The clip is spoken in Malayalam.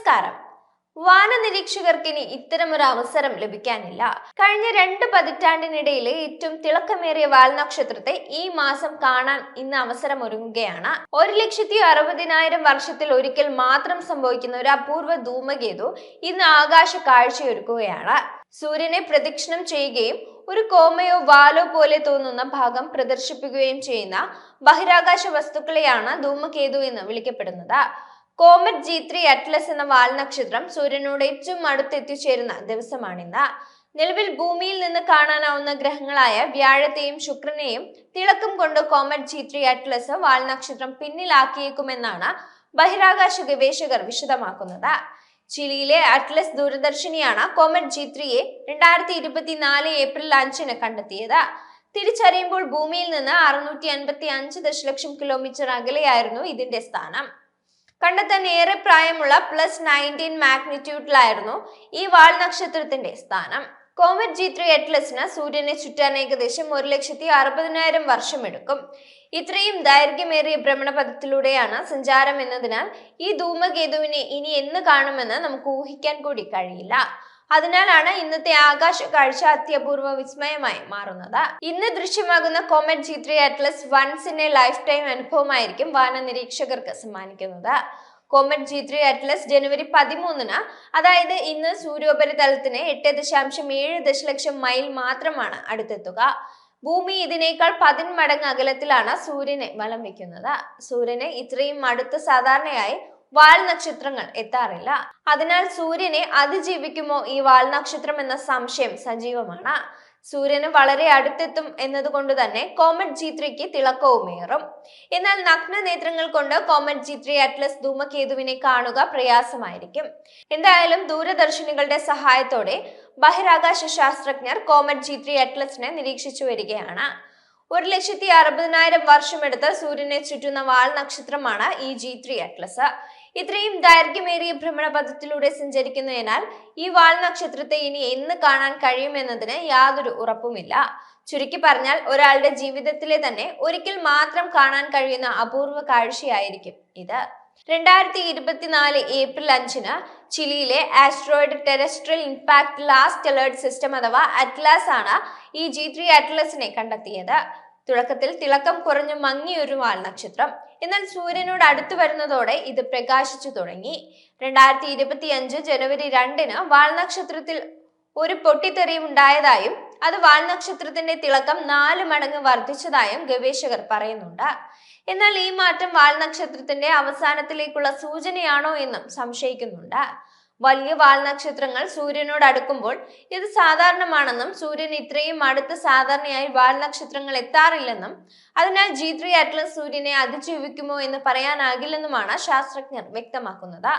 നമസ്കാരം. വാനനിരീക്ഷകർക്ക് ഇനി ഇത്തരമൊരു അവസരം ലഭിക്കാനില്ല. കഴിഞ്ഞ 2 പതിറ്റാണ്ടിനിടയിലെ ഏറ്റവും തിളക്കമേറിയ വാൽനക്ഷത്രത്തെ ഈ മാസം കാണാൻ ഇന്ന് അവസരം ഒരുങ്ങുകയാണ്. 1,60,000 വർഷത്തിൽ ഒരിക്കൽ മാത്രം സംഭവിക്കുന്ന ഒരു അപൂർവ ധൂമകേതു ഇന്ന് ആകാശ കാഴ്ചയൊരുക്കുകയാണ്. സൂര്യനെ പ്രദക്ഷിണം ചെയ്യുകയും ഒരു കോമയോ വാലോ പോലെ തോന്നുന്ന ഭാഗം പ്രദർശിപ്പിക്കുകയും ചെയ്യുന്ന ബഹിരാകാശ വസ്തുക്കളെയാണ് ധൂമകേതു എന്ന് വിളിക്കപ്പെടുന്നത്. കോമറ്റ് G3 അറ്റ്ലസ് എന്ന വാൽനക്ഷത്രം സൂര്യനോട് ഏറ്റവും അടുത്തെത്തിച്ചേരുന്ന ദിവസമാണിന്ന്. നിലവിൽ ഭൂമിയിൽ നിന്ന് കാണാനാവുന്ന ഗ്രഹങ്ങളായ വ്യാഴത്തെയും ശുക്രനെയും തിളക്കം കൊണ്ട് കോമറ്റ് G3 അറ്റ്ലസ് വാൽനക്ഷത്രം പിന്നിലാക്കിയേക്കുമെന്നാണ് ബഹിരാകാശ ഗവേഷകർ വിശദമാക്കുന്നത്. ചിലിയിലെ അറ്റ്ലസ് ദൂരദർശിനിയാണ് കോമറ്റ് G3യെ 2024 ഏപ്രിൽ 5-ന് കണ്ടെത്തിയത്. തിരിച്ചറിയുമ്പോൾ ഭൂമിയിൽ നിന്ന് 655 ദശലക്ഷം കിലോമീറ്റർ അകലെയായിരുന്നു ഇതിന്റെ സ്ഥാനം. കണ്ടെത്താൻ ഏറെ പ്രായമുള്ള +19 മാഗ്നിറ്റ്യൂഡിലായിരുന്നു ഈ വാൽനക്ഷത്രത്തിന്റെ സ്ഥാനം. കോമറ്റ് G3 അറ്റ്ലസിന് സൂര്യനെ ചുറ്റാൻ ഏകദേശം 1,60,000 വർഷമെടുക്കും. ഇത്രയും ദൈർഘ്യമേറിയ ഭ്രമണപഥത്തിലൂടെയാണ് സഞ്ചാരം എന്നതിനാൽ ഈ ധൂമകേതുവിനെ ഇനി എന്ന് കാണുമെന്ന് നമുക്ക് ഊഹിക്കാൻ കൂടി കഴിയില്ല. അതിനാലാണ് ഇന്നത്തെ ആകാശ കാഴ്ച അത്യപൂർവ വിസ്മയമായി മാറുന്നത്. ഇന്ന് ദൃശ്യമാകുന്ന comet G3 Atlas once in a life time അനുഭവമായിരിക്കും വാനനിരീക്ഷകർക്ക് സമ്മാനിക്കുന്നത്. കോമറ്റ് G3 അറ്റ്ലസ് ജനുവരി 13-ന്, അതായത് ഇന്ന് സൂര്യോപരിതലത്തിന് 8.7 ദശലക്ഷം മൈൽ മാത്രമാണ് അടുത്തെത്തുക. ഭൂമി ഇതിനേക്കാൾ 10 മടങ്ങ് അകലത്തിലാണ് സൂര്യനെ വലം വയ്ക്കുന്നത്. സൂര്യനെ ഇത്രയും അടുത്ത് സാധാരണയായി വാൽനക്ഷത്രങ്ങൾ എത്താറില്ല. അതിനാൽ സൂര്യനെ അതിജീവിക്കുമോ ഈ വാൽനക്ഷത്രം എന്ന സംശയം സജീവമാണ്. സൂര്യന് വളരെ അടുത്തെത്തും എന്നതുകൊണ്ട് തന്നെ കോമറ്റ് G3ക്ക് തിളക്കവുമേറും. എന്നാൽ നഗ്നനേത്രങ്ങൾ കൊണ്ട് കോമറ്റ് G3 അറ്റ്ലസ് ധൂമകേതുവിനെ കാണുക പ്രയാസമായിരിക്കും. എന്തായാലും ദൂരദർശിനികളുടെ സഹായത്തോടെ ബഹിരാകാശ ശാസ്ത്രജ്ഞർ കോമറ്റ് G3 അറ്റ്ലസിനെ നിരീക്ഷിച്ചു വരികയാണ്. 1,60,000 വർഷമെടുത്ത് സൂര്യനെ ചുറ്റുന്ന വാൽനക്ഷത്രമാണ് ഈ G3 അറ്റ്ലസ്. ഇത്രയും ദൈർഘ്യമേറിയ ഭ്രമണപഥത്തിലൂടെ സഞ്ചരിക്കുന്നതിനാൽ ഈ വാൽനക്ഷത്രത്തെ ഇനി എന്ന് കാണാൻ കഴിയുമെന്നതിന് യാതൊരു ഉറപ്പുമില്ല. ചുരുക്കി പറഞ്ഞാൽ ഒരാളുടെ ജീവിതത്തിലെ തന്നെ ഒരിക്കൽ മാത്രം കാണാൻ കഴിയുന്ന അപൂർവ കാഴ്ചയായിരിക്കും ഇത്. 2024 ഏപ്രിൽ 5-ന് ചിലിയിലെ asteroid terrestrial impact last alert system അഥവാ അറ്റ്ലാസ് ആണ് ഈ G3 അറ്റ്ലസിനെ കണ്ടെത്തിയത്. തുടക്കത്തിൽ തിളക്കം കുറഞ്ഞു മങ്ങിയൊരു വാൽനക്ഷത്രം. എന്നാൽ സൂര്യനോട് അടുത്തു വരുന്നതോടെ ഇത് പ്രകാശിച്ചു തുടങ്ങി. 2025 ജനുവരി 2-ന് വാൽനക്ഷത്രത്തിൽ ഒരു പൊട്ടിത്തെറിയും ഉണ്ടായതായും അത് വാൽനക്ഷത്രത്തിന്റെ തിളക്കം 4 മടങ്ങ് വർദ്ധിച്ചതായും ഗവേഷകർ പറയുന്നുണ്ട്. എന്നാൽ ഈ മാറ്റം വാൽനക്ഷത്രത്തിന്റെ അവസാനത്തിലേക്കുള്ള സൂചനയാണോ എന്നും സംശയിക്കുന്നുണ്ട്. വലിയ വാൽനക്ഷത്രങ്ങൾ സൂര്യനോട് അടുക്കുമ്പോൾ ഇത് സാധാരണമാണെന്നും സൂര്യൻ ഇത്രയും അടുത്ത് സാധാരണയായി വാൽനക്ഷത്രങ്ങൾ എത്താറില്ലെന്നും അതിനാൽ G3 അറ്റ്ലസ് സൂര്യനെ അതിജീവിക്കുമോ എന്ന് പറയാനാകില്ലെന്നുമാണ് ശാസ്ത്രജ്ഞർ വ്യക്തമാക്കുന്നത്.